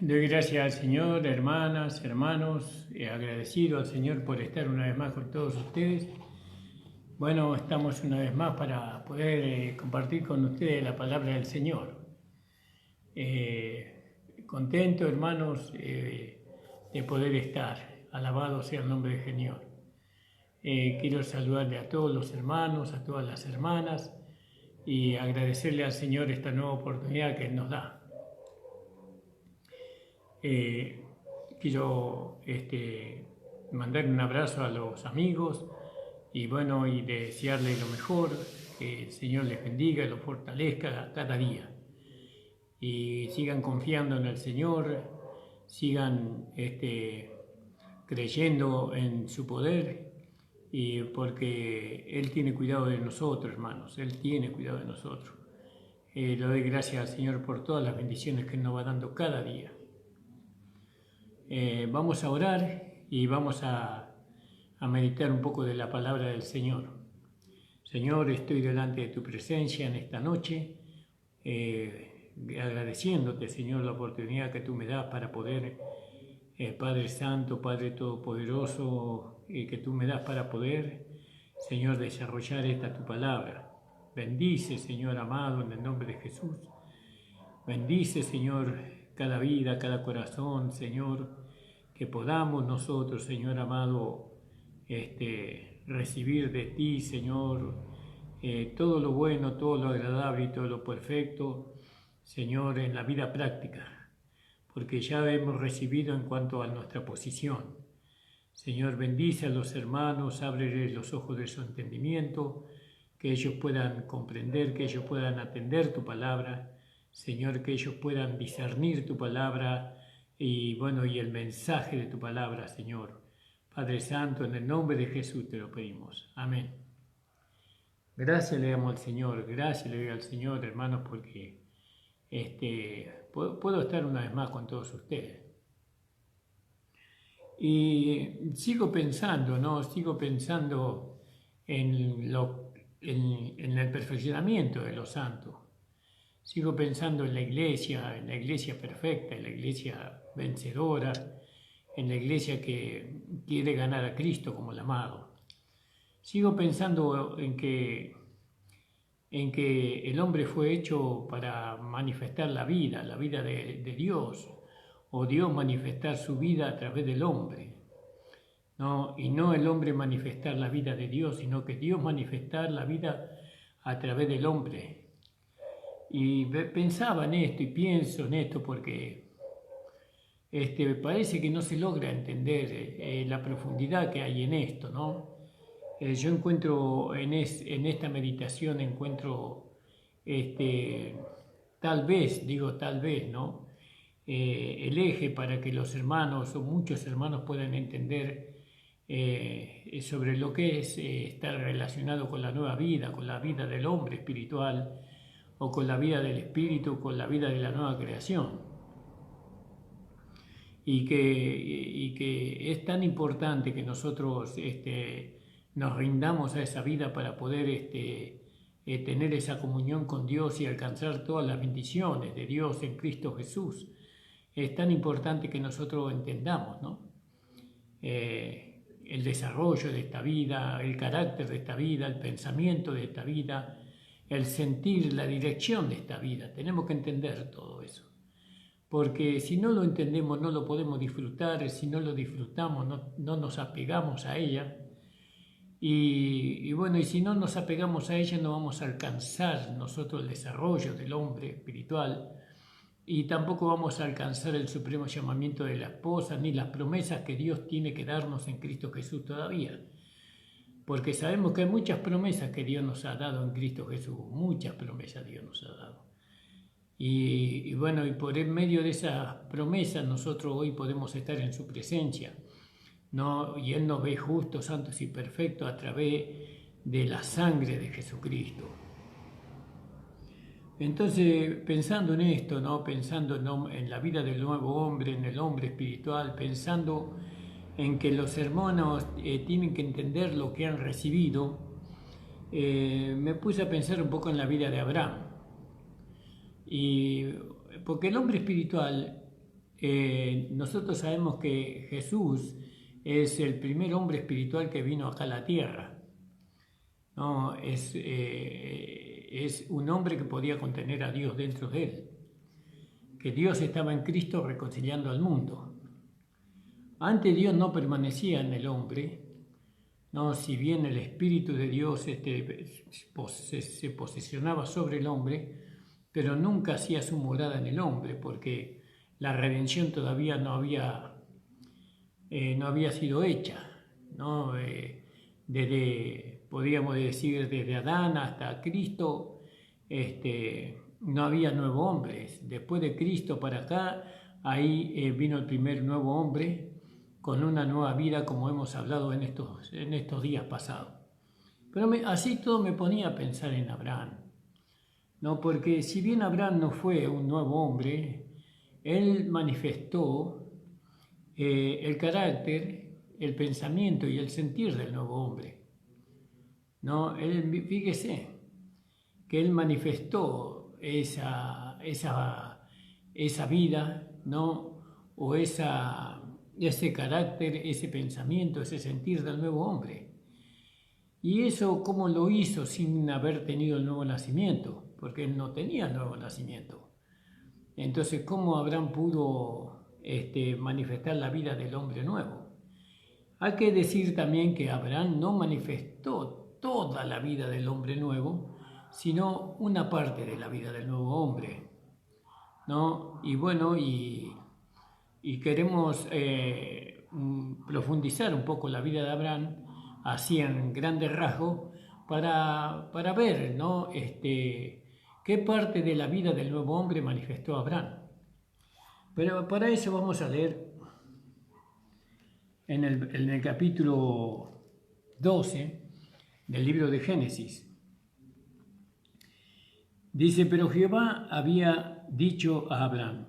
Doy gracias al Señor, hermanas, hermanos, agradecido al Señor por estar una vez más con todos ustedes. Bueno, estamos una vez más para poder compartir con ustedes la palabra del Señor. Contento, hermanos, de poder estar. Alabado sea el nombre del Señor. Quiero saludarle a todos los hermanos, a todas las hermanas y agradecerle al Señor esta nueva oportunidad que Él nos da. Quiero mandar un abrazo a los amigos y bueno, y desearles lo mejor, que el Señor les bendiga, los fortalezca cada día y sigan confiando en el Señor, sigan creyendo en su poder, y porque Él tiene cuidado de nosotros, hermanos, Él tiene cuidado de nosotros. Le doy gracias al Señor por todas las bendiciones que Él nos va dando cada día. Vamos a orar y vamos a meditar un poco de la palabra del Señor. Señor, estoy delante de tu presencia en esta noche, agradeciéndote, Señor, la oportunidad que tú me das para poder, Padre Santo, Padre Todopoderoso, que tú me das para poder, Señor, desarrollar esta tu palabra. Bendice, Señor amado, en el nombre de Jesús. Bendice, Señor, cada vida, cada corazón, Señor, que podamos nosotros, Señor amado, recibir de ti, Señor, todo lo bueno, todo lo agradable y todo lo perfecto, Señor, en la vida práctica, porque ya hemos recibido en cuanto a nuestra posición. Señor, bendice a los hermanos, ábreles los ojos de su entendimiento, que ellos puedan comprender, que ellos puedan atender tu palabra, Señor, que ellos puedan discernir tu palabra y bueno, y el mensaje de tu palabra, Señor. Padre Santo, en el nombre de Jesús te lo pedimos. Amén. Gracias le damos al Señor, gracias le doy al Señor, hermanos, porque puedo estar una vez más con todos ustedes. Y sigo pensando, ¿no? Sigo pensando en el perfeccionamiento de los santos. Sigo pensando en la iglesia perfecta, en la iglesia vencedora, en la iglesia que quiere ganar a Cristo como el amado. Sigo pensando en que el hombre fue hecho para manifestar la vida de Dios, o Dios manifestar su vida a través del hombre, ¿no? Y no el hombre manifestar la vida de Dios, sino que Dios manifestar la vida a través del hombre. Y pensaba en esto y pienso en esto porque parece que no se logra entender la profundidad que hay en esto, ¿no? Yo encuentro en esta meditación, tal vez, ¿no? El eje para que los hermanos o muchos hermanos puedan entender sobre lo que es estar relacionado con la nueva vida, con la vida del hombre espiritual, o con la vida del Espíritu, con la vida de la nueva creación. Y que es tan importante que nosotros nos rindamos a esa vida para poder tener esa comunión con Dios y alcanzar todas las bendiciones de Dios en Cristo Jesús. Es tan importante que nosotros entendamos, ¿no? El desarrollo de esta vida, el carácter de esta vida, el pensamiento de esta vida, el sentir, la dirección de esta vida. Tenemos que entender todo eso. Porque si no lo entendemos, no lo podemos disfrutar. Si no lo disfrutamos, no nos apegamos a ella. Y bueno, y si no nos apegamos a ella, no vamos a alcanzar nosotros el desarrollo del hombre espiritual. Y tampoco vamos a alcanzar el supremo llamamiento de la esposa, ni las promesas que Dios tiene que darnos en Cristo Jesús todavía. Porque sabemos que hay muchas promesas que Dios nos ha dado en Cristo Jesús, muchas promesas Dios nos ha dado. Y bueno, y por en medio de esas promesas nosotros hoy podemos estar en su presencia, ¿no? Y Él nos ve justos, santos y perfectos a través de la sangre de Jesucristo. Entonces, pensando en esto, ¿no? Pensando en la vida del nuevo hombre, en el hombre espiritual, pensando en que los hermanos tienen que entender lo que han recibido, me puse a pensar un poco en la vida de Abraham. Porque el hombre espiritual nosotros sabemos que Jesús es el primer hombre espiritual que vino acá a la tierra, ¿no? Es un hombre que podía contener a Dios dentro de él, que Dios estaba en Cristo reconciliando al mundo. Antes Dios no permanecía en el hombre, ¿no? Si bien el Espíritu de Dios se posesionaba sobre el hombre, pero nunca hacía su morada en el hombre, porque la redención todavía no había sido hecha, ¿no? Podríamos decir, desde Adán hasta Cristo, no había nuevos hombres. Después de Cristo para acá, ahí vino el primer nuevo hombre, con una nueva vida, como hemos hablado en estos días pasados. Pero así todo me ponía a pensar en Abraham, ¿no? Porque si bien Abraham no fue un nuevo hombre, él manifestó el carácter, el pensamiento y el sentir del nuevo hombre, ¿no? Fíjese que él manifestó esa vida, ¿no? O ese carácter, ese pensamiento, ese sentir del nuevo hombre. Y eso, ¿cómo lo hizo sin haber tenido el nuevo nacimiento? Porque él no tenía el nuevo nacimiento. Entonces, ¿cómo Abraham pudo manifestar la vida del hombre nuevo? Hay que decir también que Abraham no manifestó toda la vida del hombre nuevo, sino una parte de la vida del nuevo hombre, ¿no? Y bueno, y queremos profundizar un poco la vida de Abraham, así en grandes rasgos, para ver, ¿no? qué parte de la vida del nuevo hombre manifestó Abraham. Pero para eso vamos a leer en el capítulo 12 del libro de Génesis. Dice: pero Jehová había dicho a Abraham: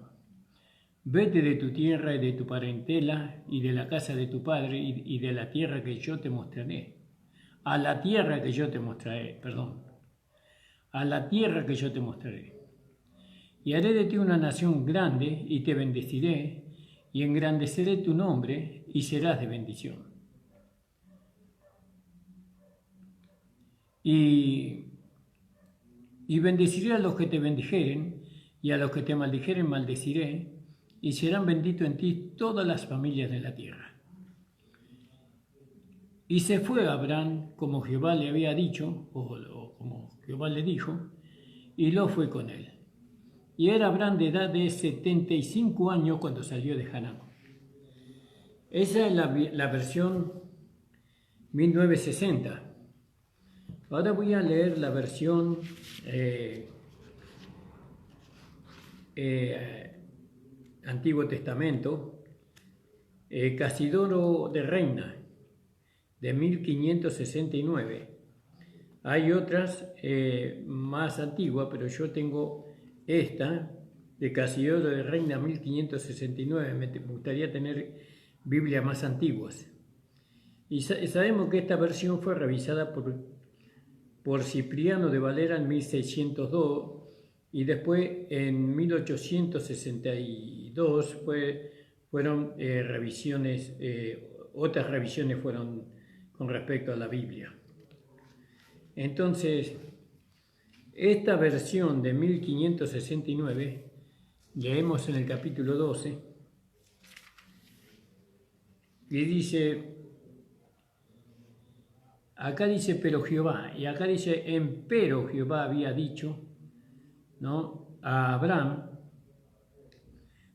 vete de tu tierra y de tu parentela y de la casa de tu padre y de la tierra que yo te mostraré. A la tierra que yo te mostraré, a la tierra que yo te mostraré. Y haré de ti una nación grande y te bendeciré y engrandeceré tu nombre y serás de bendición. Y bendeciré a los que te bendijeren y a los que te maldijeren maldeciré, y serán benditos en ti todas las familias de la tierra. Y se fue Abraham como Jehová le había dicho, o como Jehová le dijo, y Lot fue con él. Y era Abraham de edad de 75 años cuando salió de Harán. Esa es la versión 1960. Ahora voy a leer la versión Antiguo Testamento, Casidoro de Reina, de 1569. Hay otras más antiguas, pero yo tengo esta, de Casidoro de Reina, 1569. Me gustaría tener Biblias más antiguas. Y sabemos que esta versión fue revisada por Cipriano de Valera en 1602, y después en 1862 fueron revisiones, otras revisiones fueron con respecto a la Biblia. Entonces, esta versión de 1569, leemos en el capítulo 12, y dice, acá dice pero Jehová, y acá dice empero Jehová había dicho, ¿no?, a Abraham: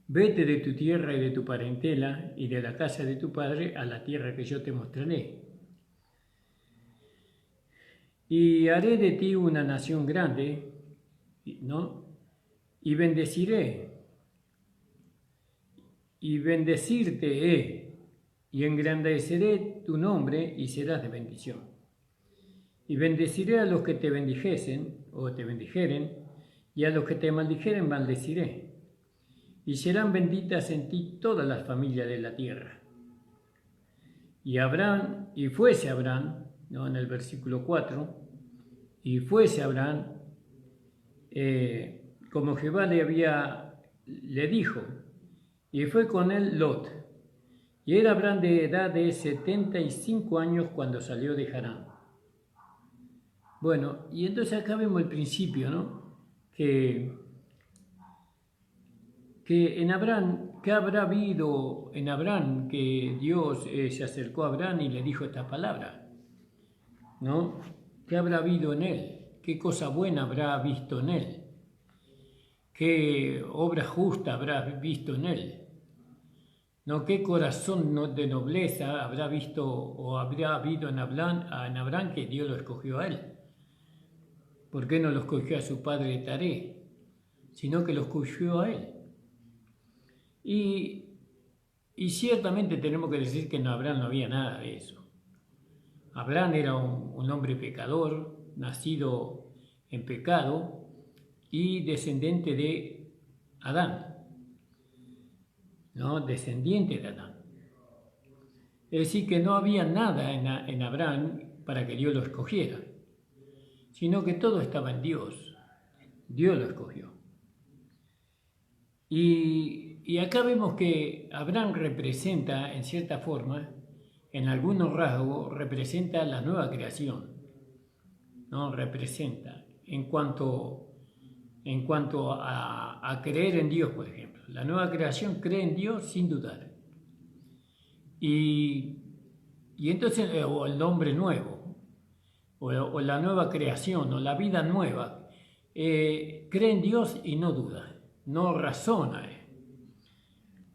vete de tu tierra y de tu parentela y de la casa de tu padre a la tierra que yo te mostraré. Y haré de ti una nación grande, ¿no? Y bendeciré, y bendecirte y engrandeceré tu nombre y serás de bendición. Y bendeciré a los que te bendijesen o te bendijeren, y a los que te maldijeren maldeciré. Y serán benditas en ti todas las familias de la tierra. Y fuese Abraham, ¿no?, en el versículo 4, y fuese Abraham como Jehová le dijo, y fue con él Lot. Y era Abraham de edad de 75 años cuando salió de Harán. Bueno, y entonces acá vemos el principio, ¿no? Que en Abraham, ¿qué habrá habido en Abraham que Dios se acercó a Abraham y le dijo esta palabra? ¿No? ¿Qué habrá habido en él? ¿Qué cosa buena habrá visto en él? ¿Qué obra justa habrá visto en él? ¿No? ¿Qué corazón de nobleza habrá visto o habrá habido en Abraham que Dios lo escogió a él? ¿Por qué no lo escogió a su padre Taré? Sino que lo escogió a él. Y ciertamente tenemos que decir que en Abraham no había nada de eso. Abraham era un hombre pecador, nacido en pecado y descendiente de Adán. ¿No? Descendiente de Adán. Es decir, que no había nada en Abraham para que Dios lo escogiera, sino que todo estaba en Dios. Dios lo escogió. Y acá vemos que Abraham representa, en cierta forma, en algunos rasgos, representa la nueva creación. ¿No? Representa en cuanto a creer en Dios, por ejemplo. La nueva creación cree en Dios sin dudar. Y entonces, o el hombre nuevo, o la nueva creación, o la vida nueva, cree en Dios y no duda, no razona.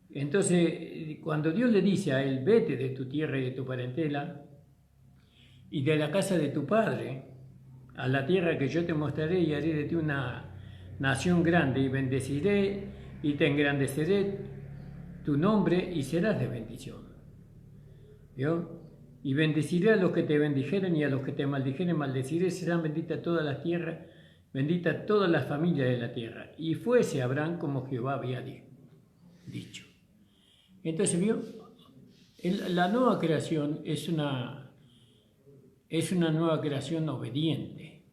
Entonces, cuando Dios le dice a él, vete de tu tierra y de tu parentela, y de la casa de tu padre, a la tierra que yo te mostraré, y haré de ti una nación grande, y bendeciré y te engrandeceré tu nombre y serás de bendición. ¿Vio? Y bendeciré a los que te bendijeren y a los que te maldijeren maldeciré, serán benditas todas las tierras, benditas todas las familias de la tierra. Y fuese Abraham como Jehová había dicho. Entonces, ¿vio? La nueva creación es una nueva creación obediente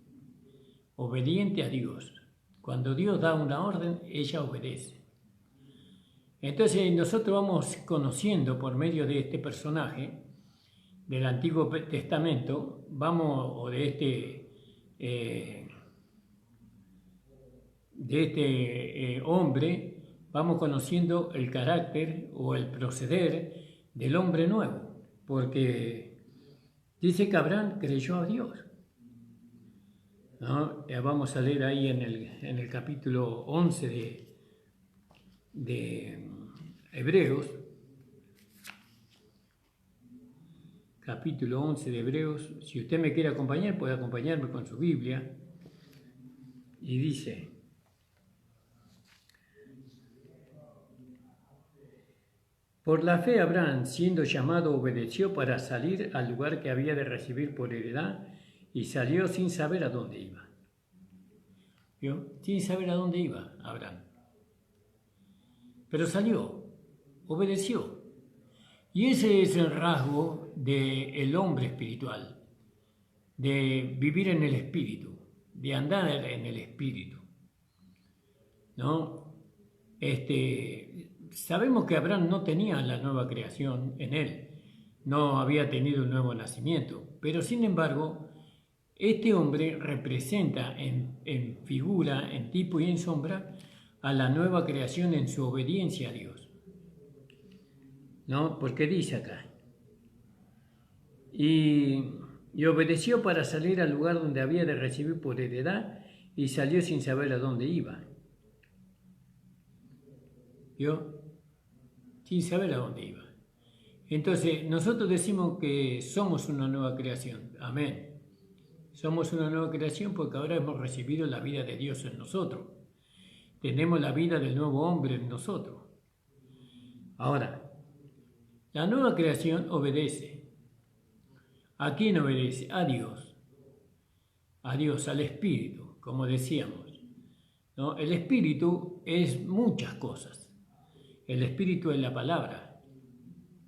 a Dios. Cuando Dios da una orden, ella obedece. Entonces nosotros vamos conociendo por medio de este personaje del Antiguo Testamento, o de este hombre, vamos conociendo el carácter o el proceder del hombre nuevo, porque dice que Abraham creyó a Dios. ¿No? Vamos a leer ahí en el capítulo 11 de Hebreos, capítulo 11 de Hebreos. Si usted me quiere acompañar, puede acompañarme con su Biblia. Y dice: por la fe Abraham, siendo llamado, obedeció para salir al lugar que había de recibir por heredad, y salió sin saber a dónde iba. ¿Vio? Sin saber a dónde iba Abraham. Pero salió, obedeció. Y ese es el rasgo del hombre espiritual, de vivir en el espíritu, de andar en el espíritu. ¿No? Sabemos que Abraham no tenía la nueva creación en él, no había tenido un nuevo nacimiento, pero sin embargo, este hombre representa en figura, en tipo y en sombra, a la nueva creación en su obediencia a Dios. ¿No? Porque dice acá: y obedeció para salir al lugar donde había de recibir por heredad, y salió sin saber a dónde iba. ¿Vio? Sin saber a dónde iba. Entonces, nosotros decimos que somos una nueva creación. Amén. Somos una nueva creación porque ahora hemos recibido la vida de Dios en nosotros. Tenemos la vida del nuevo hombre en nosotros. Ahora, la nueva creación obedece. ¿A quién obedece? A Dios. A Dios, al Espíritu, como decíamos. ¿No? El Espíritu es muchas cosas. El Espíritu es la palabra.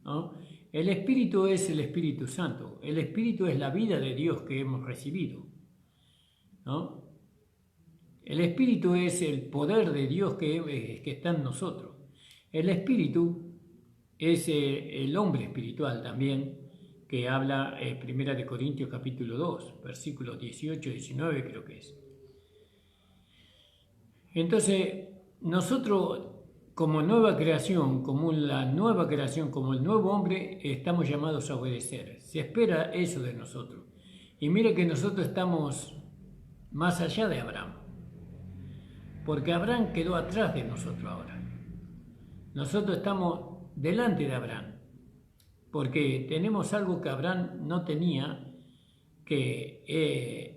¿No? El Espíritu es el Espíritu Santo. El Espíritu es la vida de Dios que hemos recibido. ¿No? El Espíritu es el poder de Dios que está en nosotros. El espíritu es el hombre espiritual también, que habla 1 de Corintios capítulo 2, versículos 18 y 19 creo que es. Entonces, nosotros como nueva creación, como la nueva creación, como el nuevo hombre, estamos llamados a obedecer. Se espera eso de nosotros. Y mire que nosotros estamos más allá de Abraham, porque Abraham quedó atrás de nosotros ahora. Nosotros estamos delante de Abraham, porque tenemos algo que Abraham no tenía, que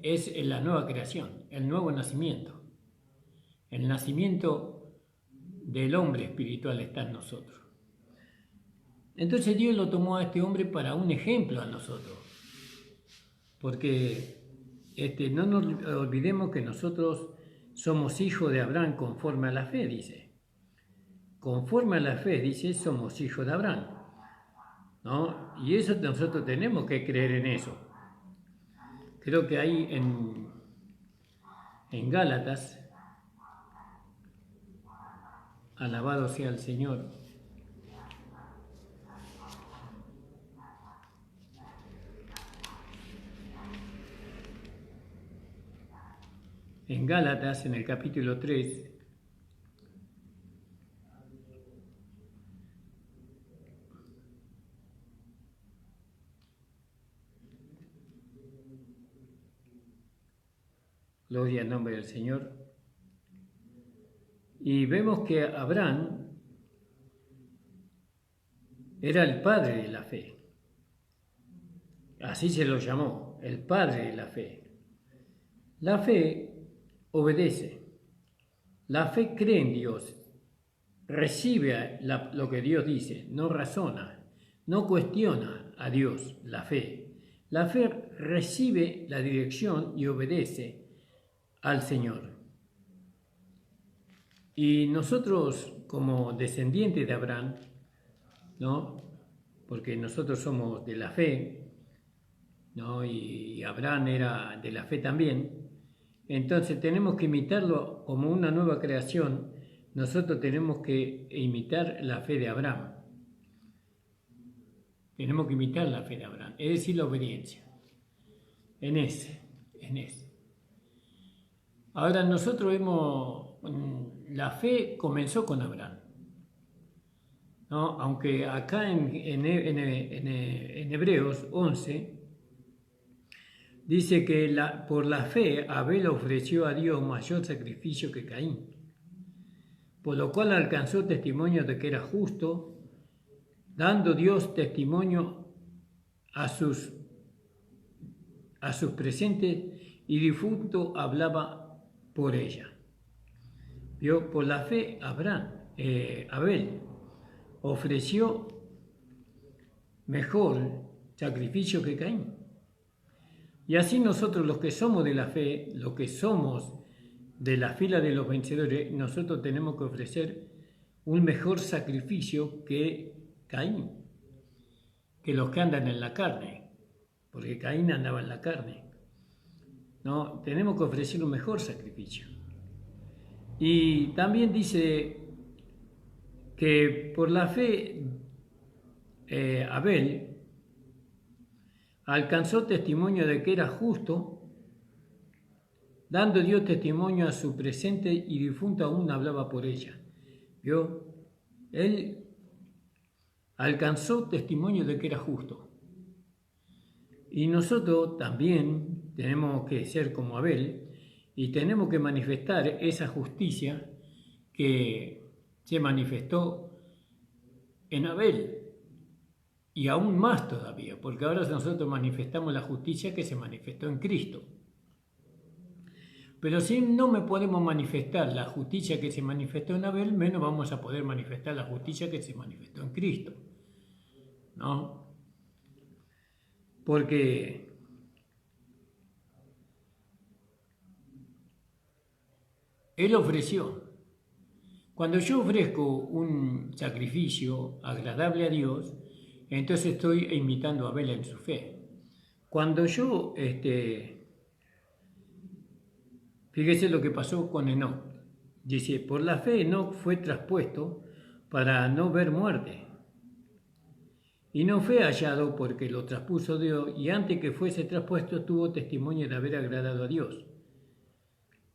es la nueva creación, el nuevo nacimiento. El nacimiento del hombre espiritual está en nosotros. Entonces Dios lo tomó a este hombre para un ejemplo a nosotros, porque no nos olvidemos que nosotros somos hijos de Abraham conforme a la fe, dice. Conforme a la fe, dice, somos hijos de Abraham, ¿no? Y eso nosotros tenemos que creer en eso. Creo que ahí en Gálatas, alabado sea el Señor, en Gálatas, en el capítulo 3, gloria al nombre del Señor, y vemos que Abraham era el padre de la fe. Así se lo llamó, el padre de la fe. La fe obedece. La fe cree en Dios, recibe lo que Dios dice, no razona, no cuestiona a Dios, la fe. La fe recibe la dirección y obedece al Señor. Y nosotros, como descendientes de Abraham, ¿no? Porque nosotros somos de la fe, ¿no? Y Abraham era de la fe también. Entonces tenemos que imitarlo como una nueva creación. Nosotros tenemos que imitar la fe de Abraham. Tenemos que imitar la fe de Abraham, es decir, la obediencia. En ese. Ahora nosotros la fe comenzó con Abraham, ¿no? Aunque acá en Hebreos 11 dice que por la fe Abel ofreció a Dios mayor sacrificio que Caín, por lo cual alcanzó testimonio de que era justo, dando Dios testimonio a sus presentes, y difunto hablaba por ella. ¿Vio? Por la fe Abel ofreció mejor sacrificio que Caín. Y así nosotros, los que somos de la fe, los que somos de la fila de los vencedores, nosotros tenemos que ofrecer un mejor sacrificio que Caín, que los que andan en la carne, porque Caín andaba en la carne. No, tenemos que ofrecer un mejor sacrificio. Y también dice que por la fe Abel alcanzó testimonio de que era justo, dando Dios testimonio a su presente, y difunto aún hablaba por ella. ¿Vio? Él alcanzó testimonio de que era justo. Y nosotros también tenemos que ser como Abel y tenemos que manifestar esa justicia que se manifestó en Abel, y aún más todavía, porque ahora nosotros manifestamos la justicia que se manifestó en Cristo. Pero si no me podemos manifestar la justicia que se manifestó en Abel, menos vamos a poder manifestar la justicia que se manifestó en Cristo, ¿no? Porque Él ofreció. Cuando yo ofrezco un sacrificio agradable a Dios, entonces estoy imitando a Abel en su fe. Cuando yo, fíjese lo que pasó con Enoc. Dice, por la fe Enoc fue traspuesto para no ver muerte. Y no fue hallado porque lo traspuso Dios, y antes que fuese traspuesto tuvo testimonio de haber agradado a Dios.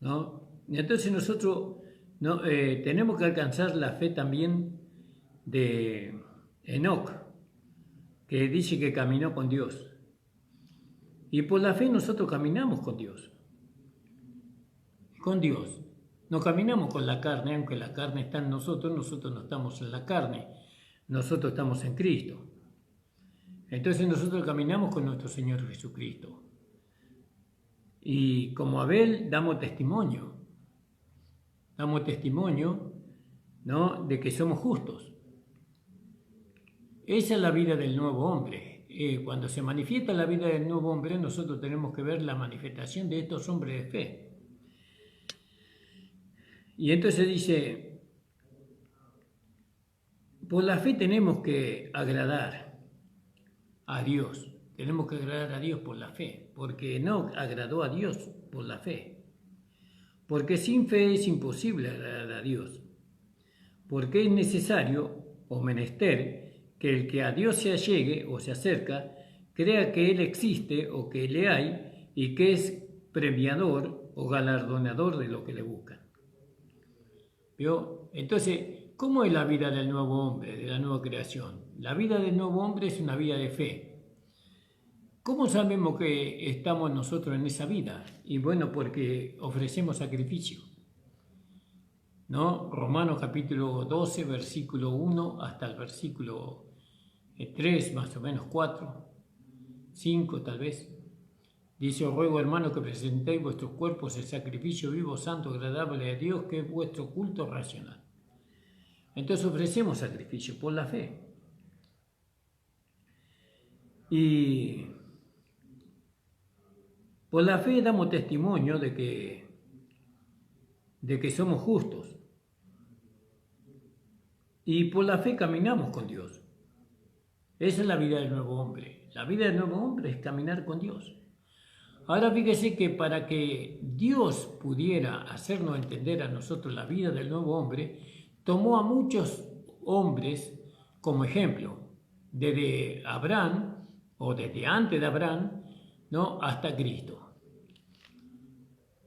¿No? Y entonces nosotros tenemos que alcanzar la fe también de Enoc, que dice que caminó con Dios. Y por la fe nosotros caminamos con Dios. Con Dios. No caminamos con la carne, aunque la carne está en nosotros no estamos en la carne, nosotros estamos en Cristo. Entonces nosotros caminamos con nuestro Señor Jesucristo. Y como Abel damos testimonio, ¿no?, de que somos justos. Esa es la vida del nuevo hombre. Cuando se manifiesta la vida del nuevo hombre, nosotros tenemos que ver la manifestación de estos hombres de fe. Y entonces dice, por la fe tenemos que agradar a Dios. Tenemos que agradar a Dios por la fe, porque no agradó a Dios por la fe. Porque sin fe es imposible agradar a Dios. Porque es necesario o menester que el que a Dios se allegue o se acerca, crea que Él existe o que le hay y que es premiador o galardonador de lo que le buscan. ¿Vio? Entonces, ¿cómo es la vida del nuevo hombre, de la nueva creación? La vida del nuevo hombre es una vida de fe. ¿Cómo sabemos que estamos nosotros en esa vida? Y bueno, porque ofrecemos sacrificio, ¿no? Romanos capítulo 12, versículo 1 hasta el versículo 3, más o menos 4, 5 tal vez. Dice, os ruego, hermano, que presentéis vuestros cuerpos en sacrificio vivo, santo, agradable a Dios, que es vuestro culto racional. Entonces ofrecemos sacrificio por la fe. Y por la fe damos testimonio de que somos justos. Y por la fe caminamos con Dios. Esa es la vida del nuevo hombre. La vida del nuevo hombre es caminar con Dios. Ahora fíjese que para que Dios pudiera hacernos entender a nosotros la vida del nuevo hombre, tomó a muchos hombres como ejemplo, desde Abraham o desde antes de Abraham, ¿no?, hasta Cristo.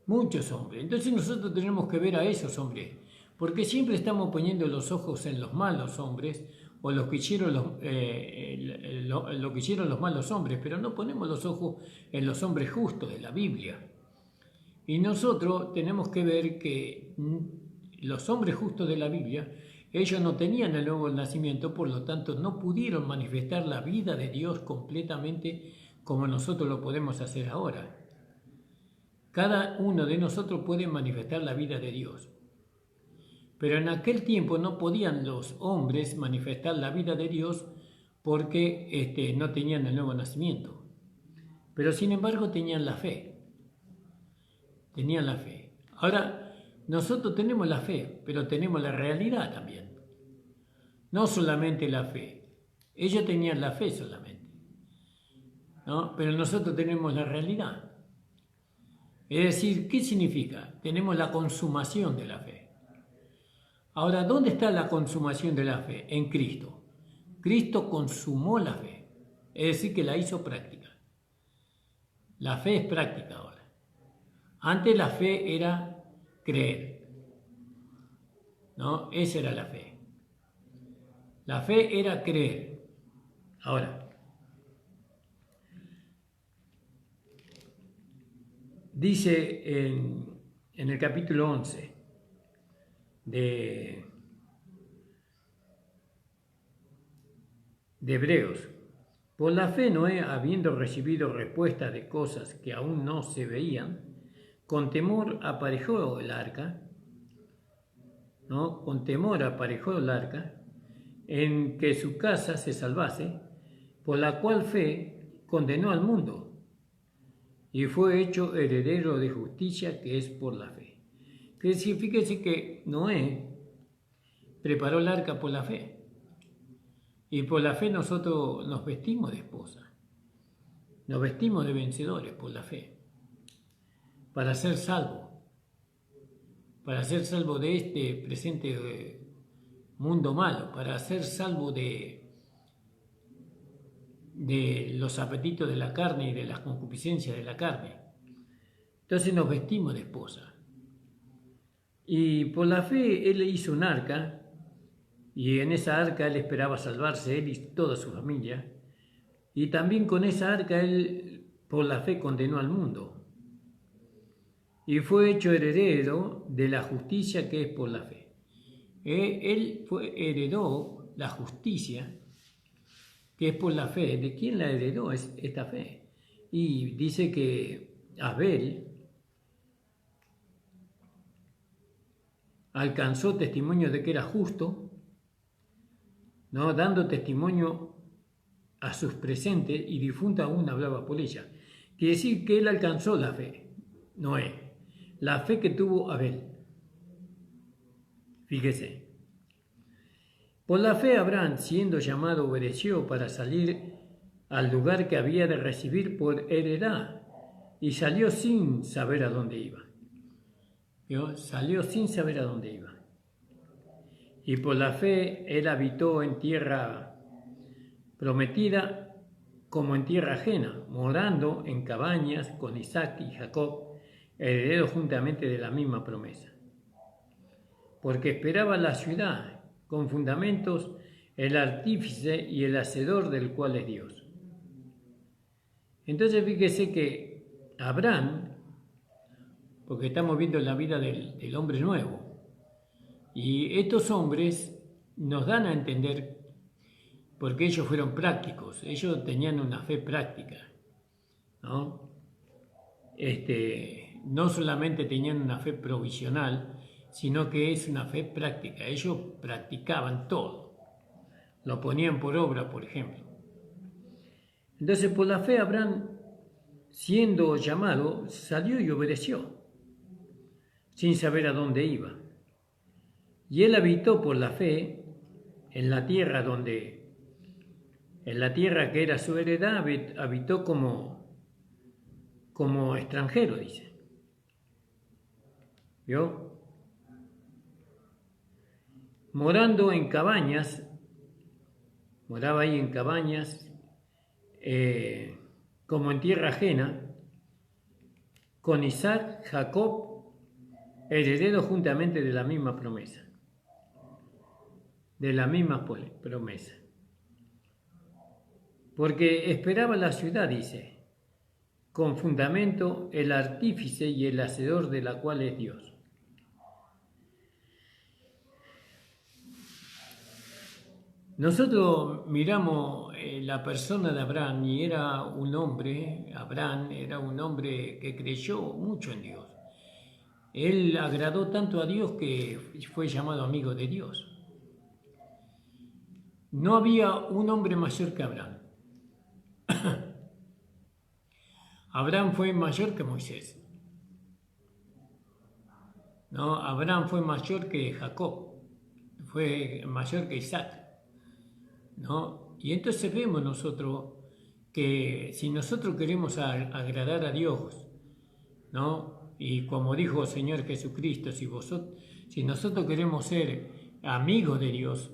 Muchos hombres. Entonces nosotros tenemos que ver a esos hombres, porque siempre estamos poniendo los ojos en los malos hombres o lo que hicieron los malos hombres, pero no ponemos los ojos en los hombres justos de la Biblia. Y nosotros tenemos que ver que los hombres justos de la Biblia, ellos no tenían el nuevo nacimiento, por lo tanto no pudieron manifestar la vida de Dios completamente como nosotros lo podemos hacer ahora. Cada uno de nosotros puede manifestar la vida de Dios. Pero en aquel tiempo no podían los hombres manifestar la vida de Dios porque no tenían el nuevo nacimiento. Pero sin embargo tenían la fe. Tenían la fe. Ahora, nosotros tenemos la fe, pero tenemos la realidad también. No solamente la fe. Ellos tenían la fe solamente, ¿no? Pero nosotros tenemos la realidad. Es decir, ¿qué significa? Tenemos la consumación de la fe. Ahora, ¿dónde está la consumación de la fe? En Cristo. Cristo consumó la fe, es decir, que la hizo práctica. La fe es práctica ahora. Antes la fe era creer, ¿no? Esa era la fe. La fe era creer. Ahora, dice en el capítulo 11 de Hebreos, por la fe Noé, habiendo recibido respuesta de cosas que aún no se veían, con temor aparejó el arca, ¿no? Con temor aparejó el arca, en que su casa se salvase, por la cual fe condenó al mundo, y fue hecho heredero de justicia, que es por la fe. Que fíjese que Noé preparó el arca por la fe. Y por la fe nosotros nos vestimos de esposa. Nos vestimos de vencedores por la fe. Para ser salvo. Para ser salvo de este presente mundo malo, para ser salvo de los apetitos de la carne y de las concupiscencias de la carne. Entonces nos vestimos de esposa. Y por la fe él hizo un arca, y en esa arca él esperaba salvarse, él y toda su familia. Y también con esa arca él, por la fe, condenó al mundo. Y fue hecho heredero de la justicia que es por la fe. Él heredó la justicia que es por la fe. ¿De quién la heredó esta fe? Y dice que Abel alcanzó testimonio de que era justo, ¿no? Dando testimonio a sus presentes, y difunta aún hablaba por ella. Quiere decir que él alcanzó la fe, Noé, la fe que tuvo Abel. Fíjese. Por la fe Abraham, siendo llamado, obedeció para salir al lugar que había de recibir por heredad, y salió sin saber a dónde iba. ¿Vio? Salió sin saber a dónde iba. Y por la fe él habitó en tierra prometida como en tierra ajena, morando en cabañas con Isaac y Jacob, herederos juntamente de la misma promesa. Porque esperaba la ciudad con fundamentos, el artífice y el hacedor del cual es Dios. Entonces fíjese que Abraham, porque estamos viendo la vida del hombre nuevo, y estos hombres nos dan a entender, porque ellos fueron prácticos, ellos tenían una fe práctica, ¿no? No solamente tenían una fe provisional, sino que es una fe práctica. Ellos practicaban todo, lo ponían por obra, por ejemplo. Entonces, por la fe, Abraham, siendo llamado, salió y obedeció, sin saber a dónde iba. Y él habitó por la fe en la tierra que era su heredad, habitó como extranjero, dice. ¿Vio? Morando en cabañas, moraba ahí en cabañas, como en tierra ajena, con Isaac, Jacob, herederos juntamente de la misma promesa. De la misma promesa. Porque esperaba la ciudad, dice, con fundamento, el artífice y el hacedor de la cual es Dios. Nosotros miramos la persona de Abraham, y Abraham era un hombre que creyó mucho en Dios. Él agradó tanto a Dios que fue llamado amigo de Dios. No había un hombre mayor que Abraham. Abraham fue mayor que Moisés. ¿No? Abraham fue mayor que Jacob, fue mayor que Isaac. ¿No? Y entonces vemos nosotros que si nosotros queremos agradar a Dios, ¿no? Y como dijo el Señor Jesucristo, si nosotros queremos ser amigos de Dios,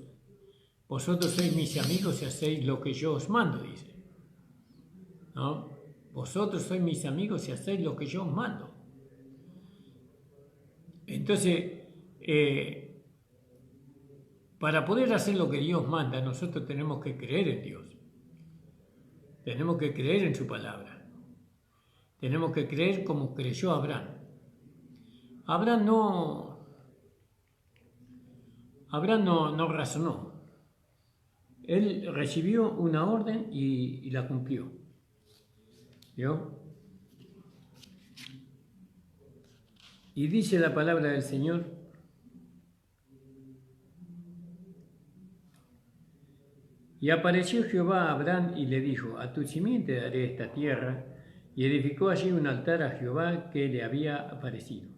vosotros sois mis amigos si hacéis lo que yo os mando, dice. ¿No? Vosotros sois mis amigos si hacéis lo que yo os mando. Entonces, para poder hacer lo que Dios manda, nosotros tenemos que creer en Dios. Tenemos que creer en su palabra. Tenemos que creer como creyó Abraham. Abraham no razonó. Él recibió una orden y la cumplió. ¿Vio? Y dice la palabra del Señor: y apareció Jehová a Abraham y le dijo: a tu simiente daré esta tierra. Y edificó allí un altar a Jehová que le había aparecido.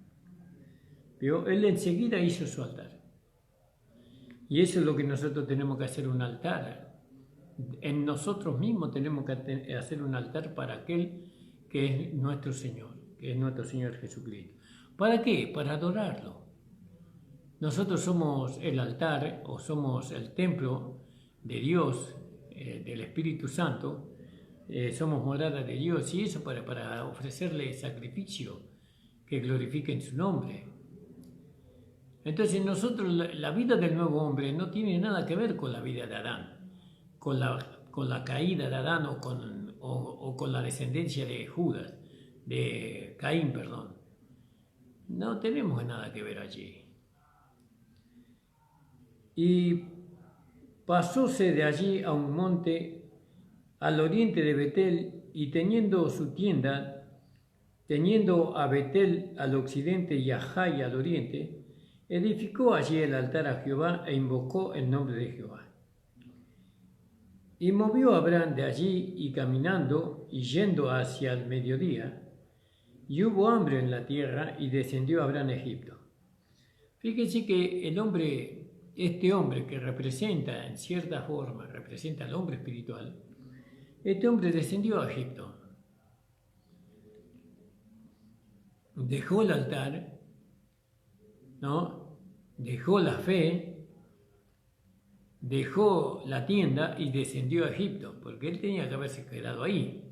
¿Vio? Él enseguida hizo su altar. Y eso es lo que nosotros tenemos que hacer, un altar. En nosotros mismos tenemos que hacer un altar para aquel que es nuestro Señor, que es nuestro Señor Jesucristo. ¿Para qué? Para adorarlo. nosotros somos el altar o somos el templo de Dios, del Espíritu Santo, somos morada de Dios y eso para ofrecerle sacrificio que glorifiquen su nombre. Entonces nosotros, la vida del nuevo hombre no tiene nada que ver con la vida de Adán, con la caída de Adán o con la descendencia de Judas, de Caín, perdón. No tenemos nada que ver allí. Y pasóse de allí a un monte al oriente de Betel, y teniendo su tienda, teniendo a Betel al occidente y a Jai al oriente, edificó allí el altar a Jehová e invocó el nombre de Jehová. Y movió a Abraham de allí, y caminando y yendo hacia el mediodía, y hubo hambre en la tierra, y descendió Abraham a Egipto. Fíjense que este hombre que representa, en cierta forma, representa al hombre espiritual, este hombre descendió a Egipto. Dejó el altar, ¿no? Dejó la fe, dejó la tienda y descendió a Egipto, porque él tenía que haberse quedado ahí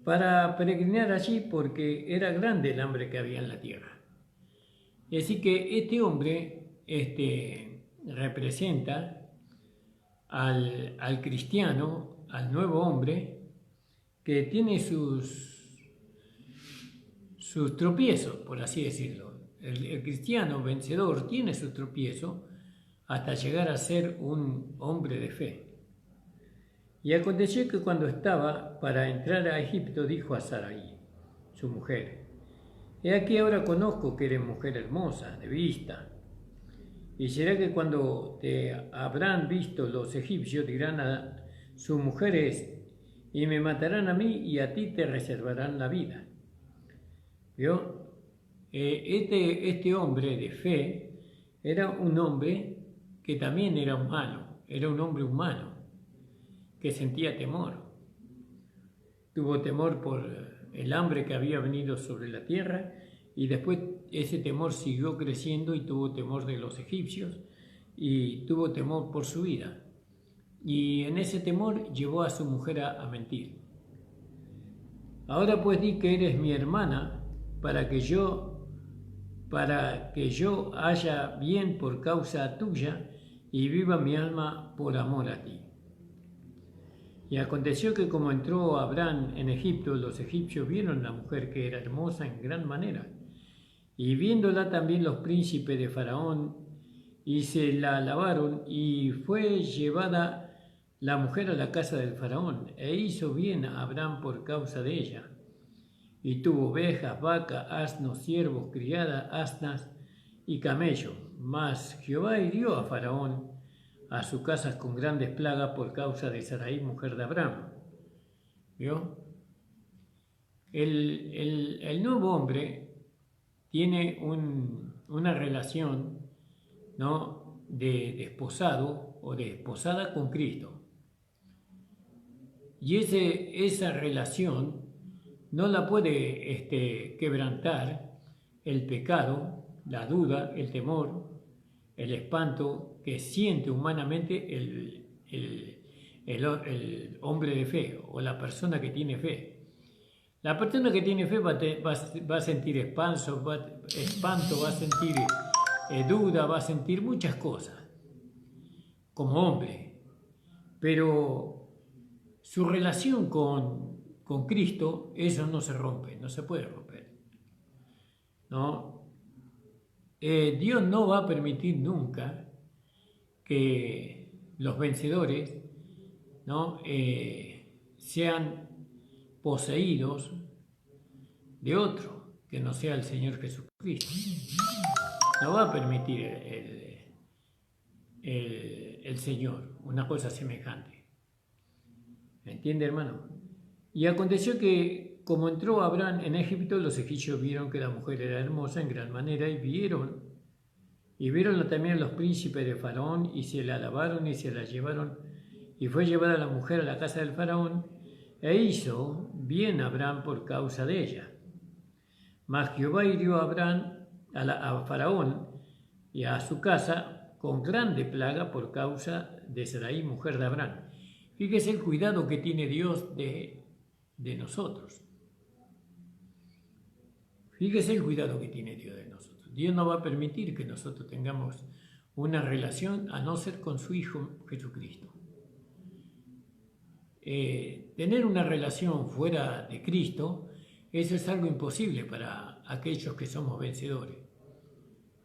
para peregrinar allí, porque era grande el hambre que había en la tierra. Así que este hombre representa al cristiano, al nuevo hombre, que tiene sus tropiezos, por así decirlo. El cristiano vencedor tiene sus tropiezos hasta llegar a ser un hombre de fe. Y aconteció que cuando estaba para entrar a Egipto, dijo a Sarai, su mujer: he aquí ahora conozco que eres mujer hermosa de vista. Y será que cuando te habrán visto los egipcios dirán a sus mujeres, y me matarán a mí y a ti te reservarán la vida. ¿Vio? Este hombre de fe era un hombre que también era humano, era un hombre humano que sentía temor. Tuvo temor por el hambre que había venido sobre la tierra, y después ese temor siguió creciendo y tuvo temor de los egipcios y tuvo temor por su vida. Y en ese temor llevó a su mujer a mentir. Ahora pues di que eres mi hermana para que yo haya bien por causa tuya y viva mi alma por amor a ti. Y aconteció que como entró Abraham en Egipto, los egipcios vieron a la mujer que era hermosa en gran manera. Y viéndola también los príncipes de Faraón, y se la alabaron, y fue llevada la mujer a la casa del Faraón, e hizo bien a Abraham por causa de ella. Y tuvo ovejas, vacas, asnos, siervos, criadas, asnas y camellos. Mas Jehová hirió a Faraón a su casa con grandes plagas por causa de Sarai, mujer de Abraham. ¿Vio? El nuevo hombre tiene una relación, ¿no?, de desposado o de desposada con Cristo. Y esa relación no la puede quebrantar el pecado, la duda, el temor, el espanto que siente humanamente el hombre de fe o la persona que tiene fe. La persona que tiene fe va a sentir espanto, va a sentir duda, va a sentir muchas cosas como hombre, pero su relación con Cristo, eso no se rompe, no se puede romper, ¿no? Dios no va a permitir nunca que los vencedores, ¿no?, sean poseídos de otro que no sea el Señor Jesucristo. No va a permitir el Señor una cosa semejante. ¿Me entiende, hermano? Y aconteció que como entró Abraham en Egipto, los egipcios vieron que la mujer era hermosa en gran manera, y vieronla también los príncipes de Faraón, y se la alabaron y se la llevaron, y fue llevada la mujer a la casa del Faraón, e hizo bien Abraham por causa de ella. Mas Jehová hirió a Abraham a Faraón y a su casa con grande plaga por causa de Sarai, mujer de Abraham. Fíjese el cuidado que tiene Dios de nosotros. Fíjese el cuidado que tiene Dios de nosotros. Dios no va a permitir que nosotros tengamos una relación a no ser con su Hijo Jesucristo. Tener una relación fuera de Cristo, eso es algo imposible para aquellos que somos vencedores,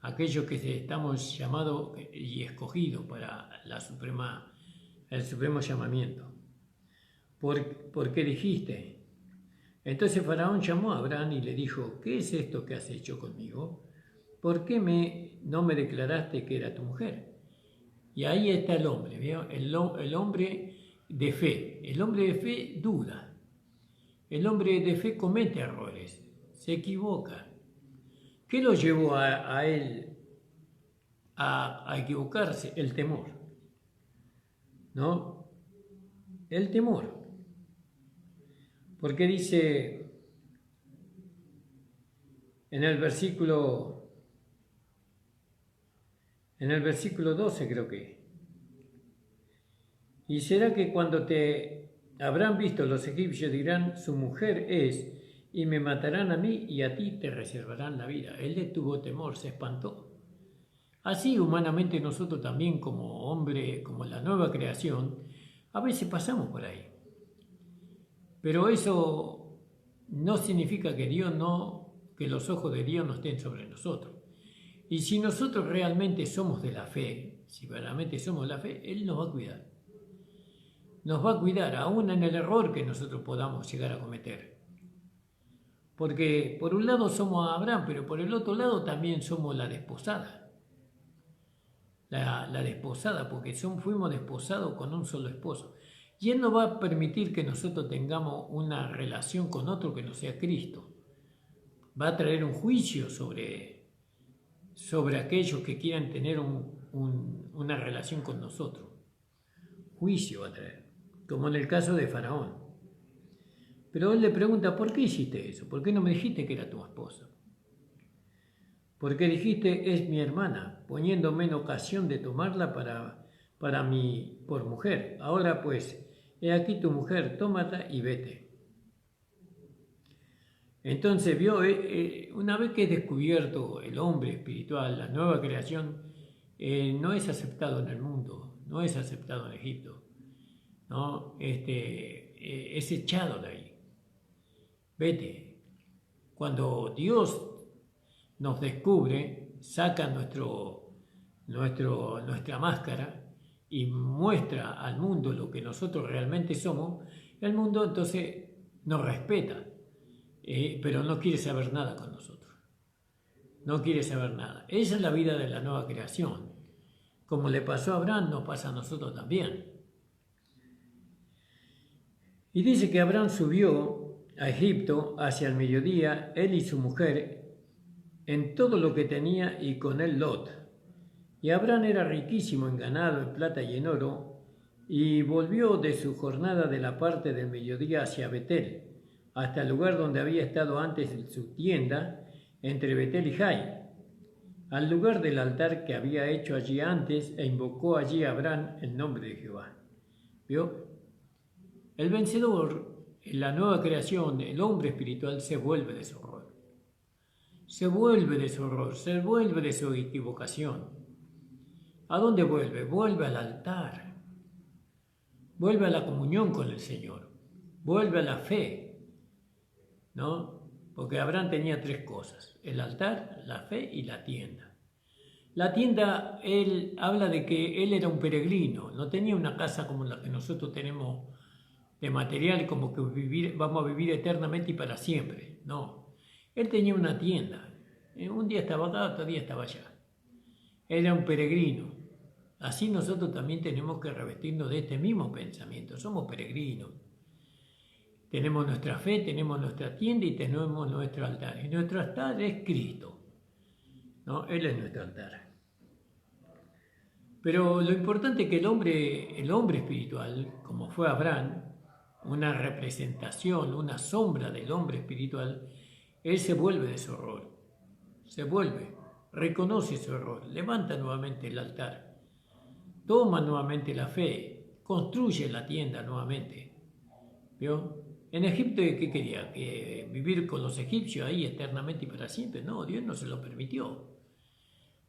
aquellos que estamos llamados y escogidos para el supremo llamamiento. Porque dijiste. Entonces Faraón llamó a Abraham y le dijo: ¿qué es esto que has hecho conmigo? ¿Por qué no me declaraste que era tu mujer? Y ahí está el hombre, ¿vio? El hombre de fe. El hombre de fe duda. El hombre de fe comete errores, se equivoca. ¿Qué lo llevó a él a equivocarse? El temor, ¿no? El temor. Porque dice en el versículo 12, creo que: y será que cuando te habrán visto los egipcios dirán: su mujer es, y me matarán a mí y a ti te reservarán la vida. Él le tuvo temor, se espantó. Así humanamente nosotros también, como hombre, como la nueva creación, a veces pasamos por ahí. Pero eso no significa que los ojos de Dios no estén sobre nosotros. Y si nosotros realmente somos de la fe, si verdaderamente somos de la fe, Él nos va a cuidar. Nos va a cuidar aún en el error que nosotros podamos llegar a cometer. Porque por un lado somos Abraham, pero por el otro lado también somos la desposada. La desposada, porque fuimos desposados con un solo esposo. Y Él no va a permitir que nosotros tengamos una relación con otro que no sea Cristo. Va a traer un juicio sobre aquellos que quieran tener una relación con nosotros. Juicio va a traer, como en el caso de Faraón. Pero él le pregunta: ¿por qué hiciste eso? ¿Por qué no me dijiste que era tu esposa? Porque dijiste: es mi hermana, poniéndome en ocasión de tomarla por mujer. Ahora pues, he aquí tu mujer, tómala y vete. Entonces vio, una vez que es descubierto el hombre espiritual, la nueva creación, no es aceptado en el mundo, no es aceptado en Egipto, ¿no? Es echado de ahí. Vete. Cuando Dios nos descubre, saca nuestra máscara y muestra al mundo lo que nosotros realmente somos, el mundo entonces nos respeta, pero no quiere saber nada con nosotros. No quiere saber nada. Esa es la vida de la nueva creación. Como le pasó a Abraham, nos pasa a nosotros también. Y dice que Abraham subió a Egipto hacia el mediodía, él y su mujer, en todo lo que tenía, y con él Lot. Y Abraham era riquísimo en ganado, en plata y en oro, y volvió de su jornada de la parte del mediodía hacia Betel, hasta el lugar donde había estado antes en su tienda, entre Betel y Jai, al lugar del altar que había hecho allí antes, e invocó allí a Abraham el nombre de Jehová. ¿Vio? El vencedor, en la nueva creación, el hombre espiritual, se vuelve de su error. Se vuelve de su error, se vuelve de su equivocación. ¿A dónde vuelve? Vuelve al altar. Vuelve a la comunión con el Señor. Vuelve a la fe, ¿no? Porque Abraham tenía tres cosas: el altar, la fe y la tienda. La tienda, él habla de que él era un peregrino, no tenía una casa como la que nosotros tenemos de material, como que vamos a vivir eternamente y para siempre. No, él tenía una tienda. Un día estaba acá, otro día estaba allá. Era un peregrino. Así nosotros también tenemos que revestirnos de este mismo pensamiento. Somos peregrinos. Tenemos nuestra fe, tenemos nuestra tienda y tenemos nuestro altar. Y nuestro altar es Cristo, ¿no? Él es nuestro altar. Pero lo importante es que el hombre espiritual, como fue Abraham, una representación, una sombra del hombre espiritual, él se vuelve de su error. Se vuelve. reconoce su error, levanta nuevamente el altar, toma nuevamente la fe, construye la tienda nuevamente. ¿Vio? En Egipto, ¿qué quería? ¿Que vivir con los egipcios ahí eternamente y para siempre? No, Dios no se lo permitió.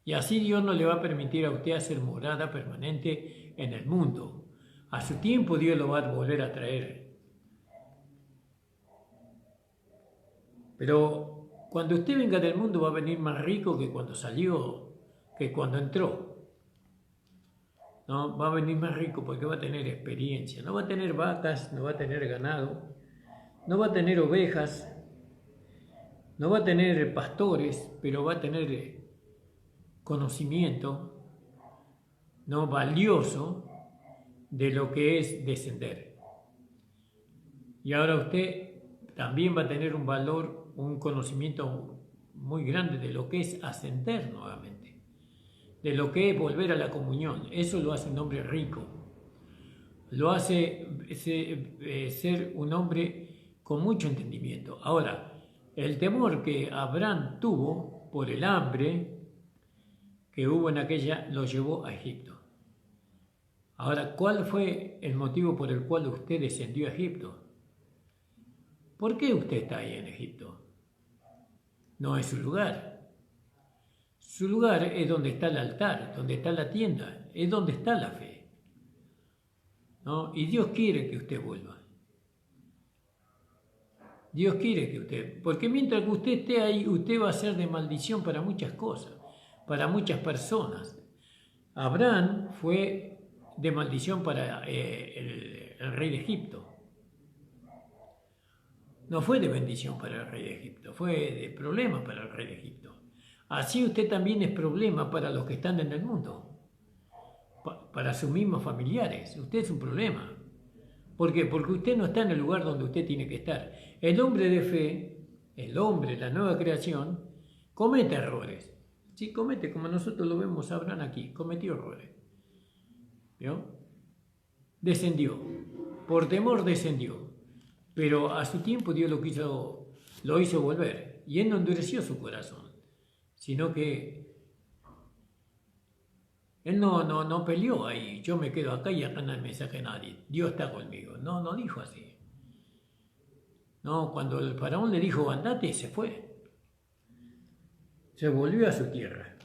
Y así Dios no le va a permitir a usted hacer morada permanente en el mundo. A su tiempo Dios lo va a volver a traer. Pero cuando usted venga del mundo va a venir más rico que cuando salió, que cuando entró. ¿No? Va a venir más rico porque va a tener experiencia. No va a tener vacas, no va a tener ganado, no va a tener ovejas, no va a tener pastores, pero va a tener conocimiento no valioso de lo que es descender. Y ahora usted también va a tener un valor, un conocimiento muy grande de lo que es ascender nuevamente, de lo que es volver a la comunión. Eso lo hace un hombre rico, lo hace ser un hombre con mucho entendimiento. Ahora, el temor que Abraham tuvo por el hambre que hubo en aquella, lo llevó a Egipto. Ahora, ¿cuál fue el motivo por el cual usted descendió a Egipto? ¿Por qué usted está ahí en Egipto? No es su lugar. Su lugar es donde está el altar, donde está la tienda, es donde está la fe. ¿No? Y Dios quiere que usted vuelva. Dios quiere que usted, porque mientras que usted esté ahí, usted va a ser de maldición para muchas cosas, para muchas personas. Abraham fue de maldición para el rey de Egipto. No fue de bendición para el rey de Egipto, fue de problema para el rey de Egipto. Así usted también es problema para los que están en el mundo, para sus mismos familiares. Usted es un problema. ¿Por qué? Porque usted no está en el lugar donde usted tiene que estar. El hombre de fe, el hombre, la nueva creación, comete errores. Sí, comete, como nosotros lo vemos, Abraham aquí, cometió errores. ¿Vio? Descendió, por temor descendió, pero a su tiempo Dios lo hizo volver, y él no endureció su corazón, sino que él no peleó ahí, yo me quedo acá y acá no me saque nadie, Dios está conmigo. No dijo así. No, cuando el faraón le dijo andate, se fue. Se volvió a su tierra.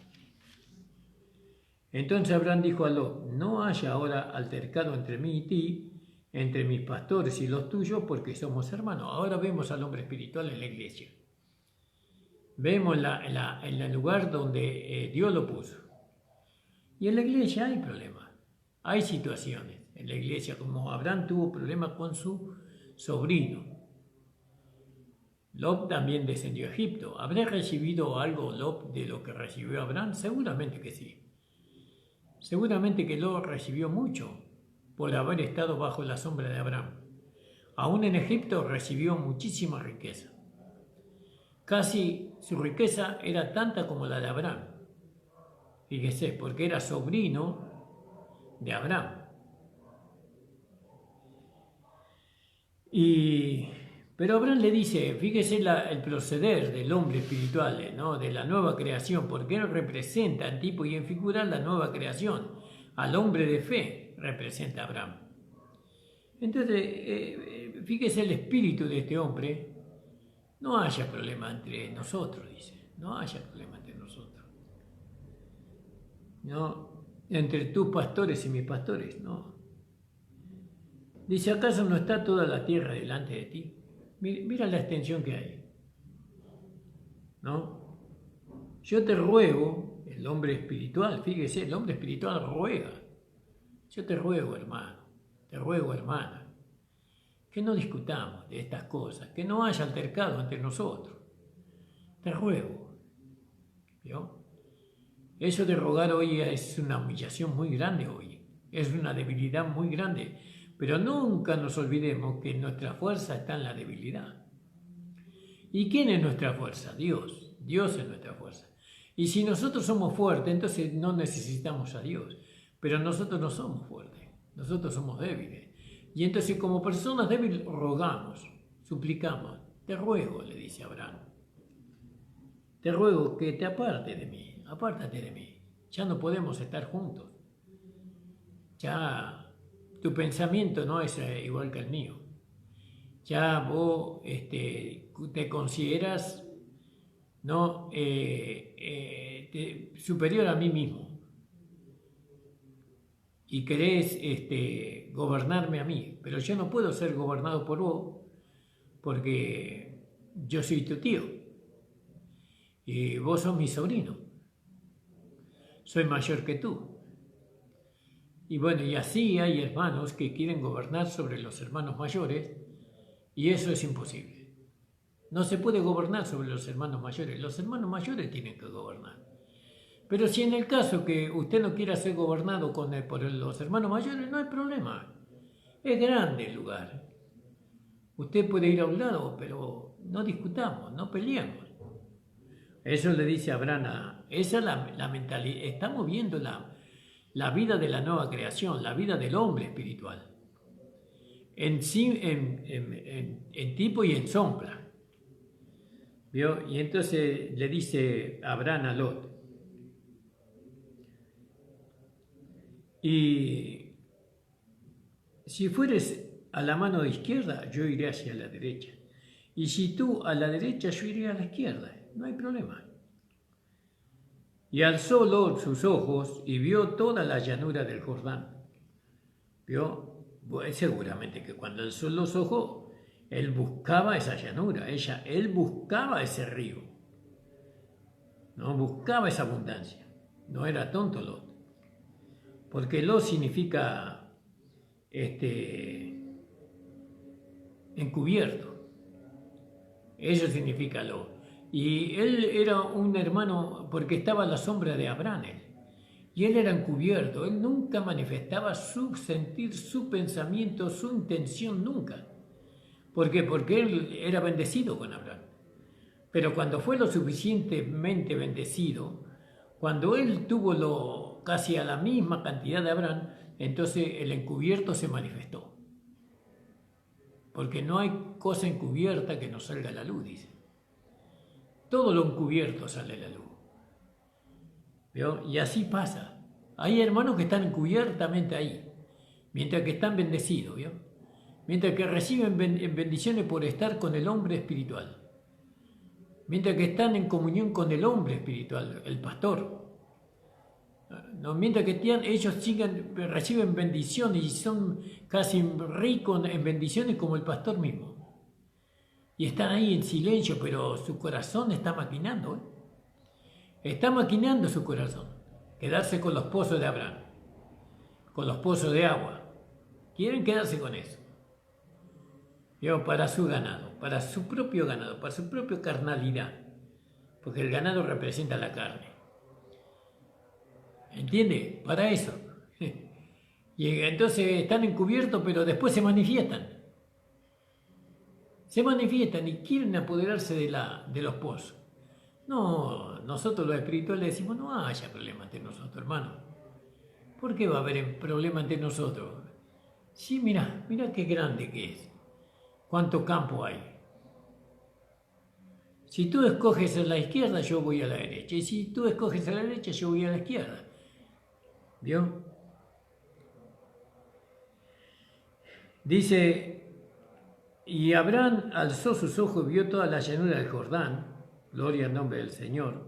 Entonces Abraham dijo a Lot, no haya ahora altercado entre mí y ti, entre mis pastores y los tuyos, porque somos hermanos. Ahora vemos al hombre espiritual en la iglesia. Vemos en el lugar donde Dios lo puso. Y en la iglesia hay problemas, hay situaciones. En la iglesia, como Abraham tuvo problemas con su sobrino. Lot también descendió a Egipto. ¿Habrá recibido algo Lot de lo que recibió Abraham? Seguramente que sí. Seguramente que Lot recibió mucho por haber estado bajo la sombra de Abraham. Aún en Egipto recibió muchísima riqueza. Casi su riqueza era tanta como la de Abraham. Fíjese, porque era sobrino de Abraham. Pero Abraham le dice, fíjese el proceder del hombre espiritual, ¿no? De la nueva creación, porque él representa en tipo y en figura la nueva creación. Al hombre de fe representa a Abraham. Entonces, fíjese el espíritu de este hombre. No haya problema entre nosotros, dice. No haya problema entre nosotros. No, entre tus pastores y mis pastores, no. Dice, ¿acaso no está toda la tierra delante de ti? Mira la extensión que hay. ¿No? Yo te ruego, el hombre espiritual, fíjese, el hombre espiritual ruega. Yo te ruego, hermano, te ruego, hermana, que no discutamos de estas cosas, que no haya altercado entre nosotros. Te ruego. ¿Vio? Eso de rogar hoy es una humillación muy grande hoy. Es una debilidad muy grande. Pero nunca nos olvidemos que nuestra fuerza está en la debilidad. ¿Y quién es nuestra fuerza? Dios. Dios es nuestra fuerza. Y si nosotros somos fuertes, entonces no necesitamos a Dios. Pero nosotros no somos fuertes. Nosotros somos débiles. Y entonces como personas débiles rogamos, suplicamos. Te ruego, le dice Abraham. Te ruego que te aparte de mí. apártate de mí, ya no podemos estar juntos, ya tu pensamiento no es igual que el mío, ya vos te consideras no superior a mí mismo y querés gobernarme a mí, pero yo no puedo ser gobernado por vos porque yo soy tu tío y vos sos mi sobrino, soy mayor que tú. Y bueno, y así hay hermanos que quieren gobernar sobre los hermanos mayores y eso es imposible. No se puede gobernar sobre los hermanos mayores tienen que gobernar. Pero si en el caso que usted no quiera ser gobernado por los hermanos mayores, no hay problema. Es grande el lugar. Usted puede ir a un lado, pero no discutamos, no peleemos. Eso le dice Abraham. Esa es la mentalidad. Estamos viendo la vida de la nueva creación, la vida del hombre espiritual. En tipo y en sombra. ¿Vio? Y entonces le dice Abraham a Lot. Y si fueres a la mano izquierda, yo iré hacia la derecha. Y si tú a la derecha, yo iré a la izquierda. No hay problema. Y alzó Lot sus ojos y vio toda la llanura del Jordán. ¿Vio? Pues seguramente que cuando alzó los ojos, él buscaba esa llanura, él buscaba ese río. No buscaba esa abundancia. No era tonto Lot. Porque Lot significa encubierto. Eso significa Lot. Y él era un hermano porque estaba a la sombra de Abraham. Y él era encubierto. Él nunca manifestaba su sentir, su pensamiento, su intención, nunca. ¿Por qué? Porque él era bendecido con Abraham. Pero cuando fue lo suficientemente bendecido, cuando él tuvo casi a la misma cantidad de Abraham, entonces el encubierto se manifestó. Porque no hay cosa encubierta que no salga a la luz, dice. Todo lo encubierto sale a la luz. ¿Vio? Y así pasa. Hay hermanos que están encubiertamente ahí, mientras que están bendecidos, ¿vio? Mientras que reciben bendiciones por estar con el hombre espiritual. Mientras que están en comunión con el hombre espiritual, el pastor. No, mientras que ellos reciben bendiciones y son casi ricos en bendiciones como el pastor mismo. Y están ahí en silencio, pero su corazón está maquinando. Está maquinando su corazón. Quedarse con los pozos de Abraham, con los pozos de agua. Quieren quedarse con eso. Para su ganado, para su propio ganado, para su propia carnalidad. Porque el ganado representa la carne. ¿Entiende? Para eso. Y entonces están encubiertos, pero después se manifiestan. Se manifiestan y quieren apoderarse de los pozos. No, nosotros los espirituales decimos, no haya problema entre nosotros, hermano. ¿Por qué va a haber problema entre nosotros? Sí, mira qué grande que es. ¿Cuánto campo hay? Si tú escoges a la izquierda, yo voy a la derecha. Y si tú escoges a la derecha, yo voy a la izquierda. ¿Vio? Dice, y Abraham alzó sus ojos y vio toda la llanura del Jordán, gloria al nombre del Señor,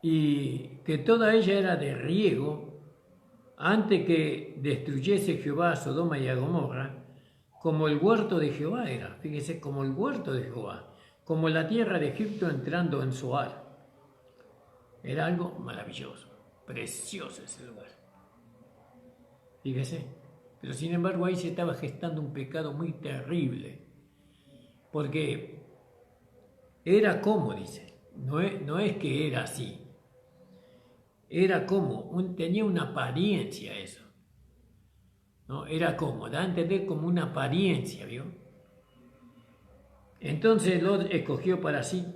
y que toda ella era de riego, antes que destruyese Jehová a Sodoma y a Gomorra, como el huerto de Jehová era, fíjese, como el huerto de Jehová, como la tierra de Egipto entrando en Zoar. Era algo maravilloso, precioso ese lugar. Fíjese, pero sin embargo ahí se estaba gestando un pecado muy terrible, porque era como, dice, no es que era así, era como, tenía una apariencia eso. ¿No? Era como, da a entender como una apariencia, ¿vio? Entonces Lot escogió para sí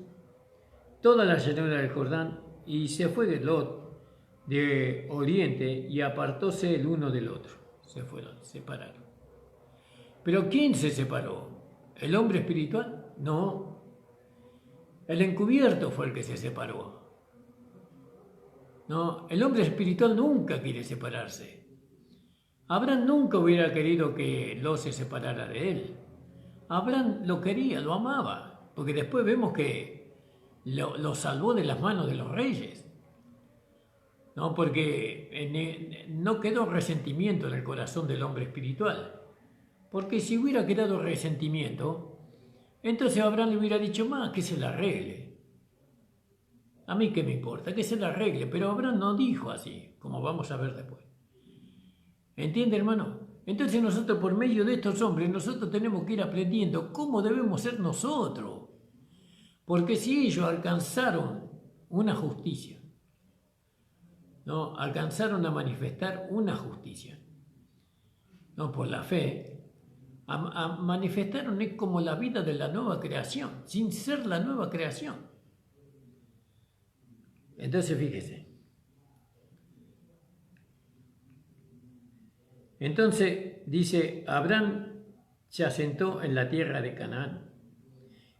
toda la llanura del Jordán y se fue de Lot de oriente y apartóse el uno del otro. Se separaron. ¿Pero quién se separó? ¿El hombre espiritual? No. El encubierto fue el que se separó. ¿no? El hombre espiritual nunca quiere separarse. Abraham nunca hubiera querido que Lot se separara de él. Abraham lo quería, lo amaba, porque después vemos que lo salvó de las manos de los reyes, ¿no? Porque no quedó resentimiento en el corazón del hombre espiritual. Porque si hubiera quedado resentimiento, entonces Abraham le hubiera dicho más que se la arregle. A mí qué me importa, que se la arregle, pero Abraham no dijo así, como vamos a ver después. ¿Entiende, hermano? Entonces nosotros por medio de estos hombres, nosotros tenemos que ir aprendiendo cómo debemos ser nosotros. Porque si ellos alcanzaron una justicia, ¿no? Alcanzaron a manifestar una justicia, ¿no? Por la fe, manifestaron es como la vida de la nueva creación, sin ser la nueva creación. Entonces fíjese. Entonces dice, Abraham se asentó en la tierra de Canaán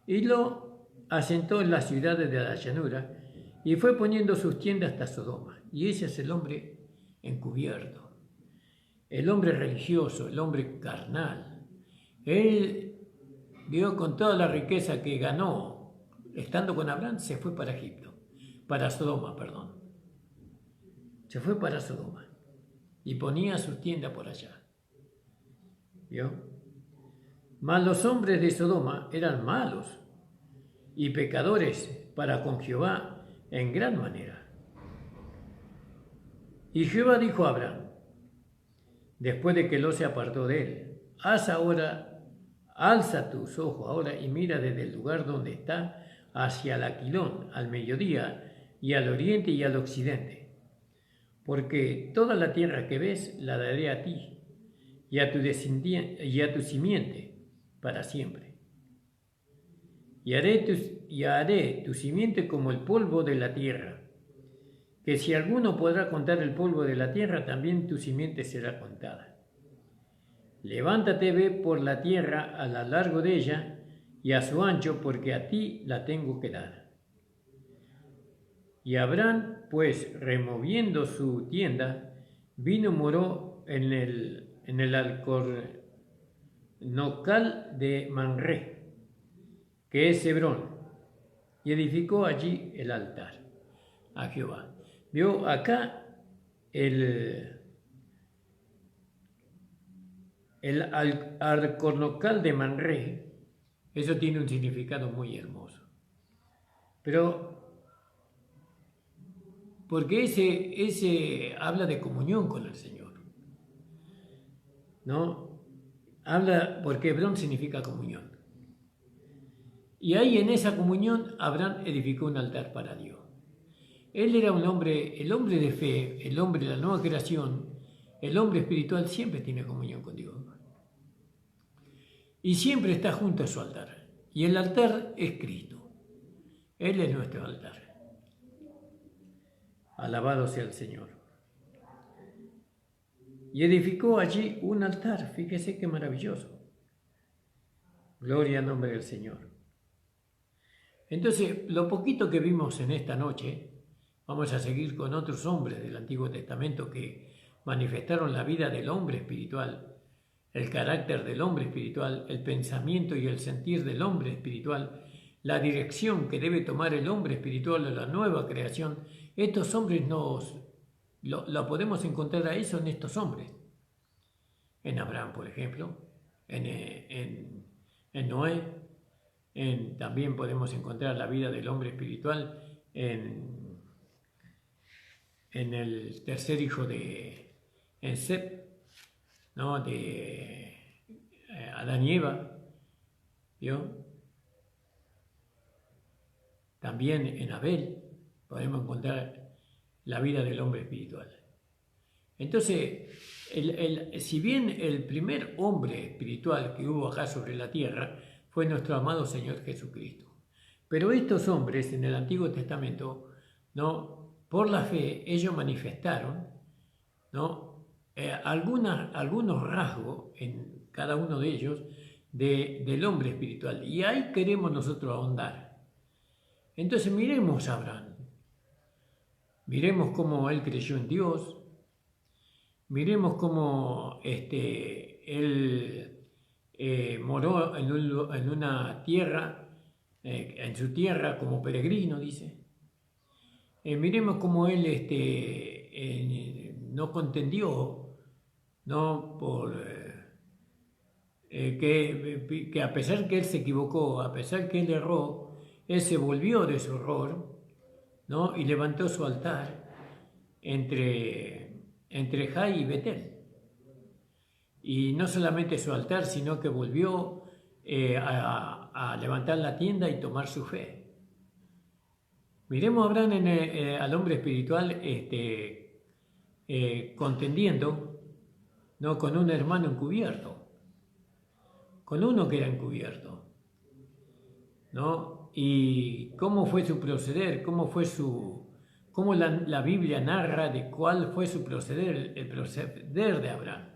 y lo asentó en las ciudades de la llanura y fue poniendo sus tiendas hasta Sodoma. Y ese es el hombre encubierto, el hombre religioso, el hombre carnal. Él vio con toda la riqueza que ganó estando con Abraham, se fue para Egipto, para Sodoma, perdón. Se fue para Sodoma y ponía su tienda por allá. ¿Vio? Mas los hombres de Sodoma eran malos y pecadores para con Jehová en gran manera. Y Jehová dijo a Abraham, después de que Lot se apartó de él, alza tus ojos ahora y mira desde el lugar donde está hacia el Aquilón, al mediodía, y al oriente y al occidente. Porque toda la tierra que ves la daré a ti y a tu simiente para siempre. Y haré tu simiente como el polvo de la tierra, que si alguno podrá contar el polvo de la tierra, también tu simiente será contada. Levántate, ve por la tierra a lo largo de ella y a su ancho, porque a ti la tengo que dar. Y Abraham, pues, removiendo su tienda, vino y moró en el alcornocal de Manré, que es Hebrón, y edificó allí el altar a Jehová. Vio acá el alcornocal de Manré, eso tiene un significado muy hermoso. Pero porque ese habla de comunión con el Señor, ¿no? Habla, porque Hebrón significa comunión. Y ahí en esa comunión Abraham edificó un altar para Dios. Él era un hombre, el hombre de fe, el hombre de la nueva creación, el hombre espiritual siempre tiene comunión con Dios. Y siempre está junto a su altar. Y el altar es Cristo. Él es nuestro altar. Alabado sea el Señor. Y edificó allí un altar. Fíjese qué maravilloso. Gloria al nombre del Señor. Entonces, lo poquito que vimos en esta noche, vamos a seguir con otros hombres del Antiguo Testamento que manifestaron la vida del hombre espiritual, el carácter del hombre espiritual, el pensamiento y el sentir del hombre espiritual, la dirección que debe tomar el hombre espiritual de la nueva creación. Estos hombres lo podemos encontrar a eso en estos hombres. En Abraham, por ejemplo, en Noé, también podemos encontrar la vida del hombre espiritual en el tercer hijo en Seth, ¿no? De Adán y Eva, ¿vio? También en Abel podemos encontrar la vida del hombre espiritual. Entonces, si bien el primer hombre espiritual que hubo acá sobre la tierra fue nuestro amado Señor Jesucristo, pero estos hombres en el Antiguo Testamento, ¿no? Por la fe, ellos manifestaron, ¿no? Algunos rasgos en cada uno de ellos del hombre espiritual. Y ahí queremos nosotros ahondar. Entonces miremos a Abraham. Miremos cómo él creyó en Dios, miremos cómo él moró en una tierra, en su tierra como peregrino, dice. Miremos cómo él no contendió, ¿no? Que a pesar que él se equivocó, a pesar que él erró, él se volvió de su error, ¿no? Y levantó su altar entre Jai y Betel. Y no solamente su altar, sino que volvió a levantar la tienda y tomar su fe. Miremos a Abraham al hombre espiritual contendiendo, ¿no? Con un hermano encubierto, con uno que era encubierto, ¿no? Y cómo fue su proceder, cómo la Biblia narra de cuál fue su proceder, el proceder de Abraham.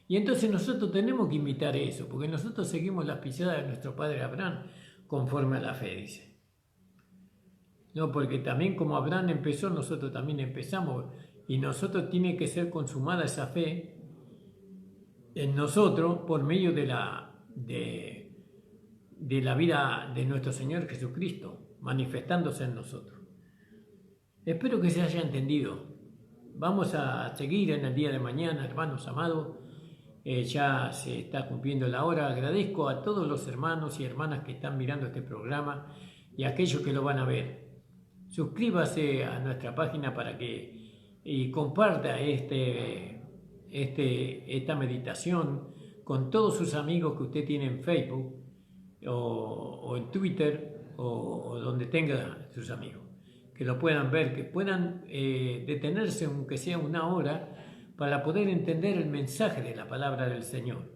Y entonces nosotros tenemos que imitar eso, porque nosotros seguimos las pisadas de nuestro padre Abraham conforme a la fe, dice. No, porque también como Abraham empezó, nosotros también empezamos. Y nosotros tiene que ser consumada esa fe en nosotros por medio de la vida de nuestro Señor Jesucristo, manifestándose en nosotros. Espero que se haya entendido. Vamos a seguir en el día de mañana, hermanos amados. Ya se está cumpliendo la hora. Agradezco a todos los hermanos y hermanas que están mirando este programa y a aquellos que lo van a ver. Suscríbase a nuestra página para que comparta esta meditación con todos sus amigos que usted tiene en Facebook o en Twitter o donde tenga sus amigos. Que lo puedan ver, que puedan detenerse aunque sea una hora para poder entender el mensaje de la palabra del Señor.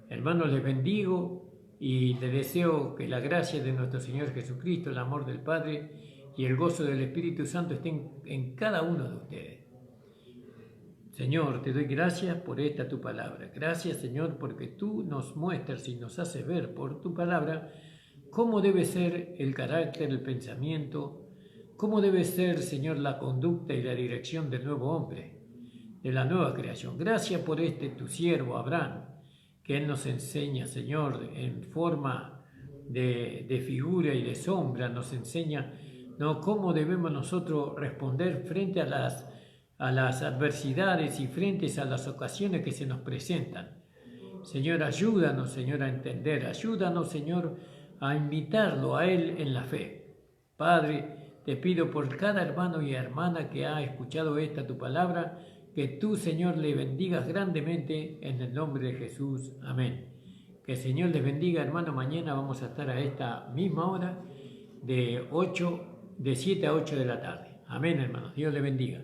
Hermanos, les bendigo y les deseo que la gracia de nuestro Señor Jesucristo, el amor del Padre y el gozo del Espíritu Santo estén en cada uno de ustedes. Señor, te doy gracias por esta tu palabra. Gracias, Señor, porque tú nos muestras y nos haces ver por tu palabra cómo debe ser el carácter, el pensamiento, cómo debe ser, Señor, la conducta y la dirección del nuevo hombre, de la nueva creación. Gracias por tu siervo Abraham, que él nos enseña, Señor, en forma de figura y de sombra, nos enseña, ¿no?, cómo debemos nosotros responder frente a las adversidades y frente a las ocasiones que se nos presentan. Señor, ayúdanos, Señor, a entender. Ayúdanos, Señor, a invitarlo a Él en la fe. Padre, te pido por cada hermano y hermana que ha escuchado tu palabra, que tú, Señor, le bendigas grandemente en el nombre de Jesús. Amén. Que el Señor les bendiga, hermano. Mañana vamos a estar a esta misma hora de 7 a 8 de la tarde. Amén, hermanos. Dios les bendiga.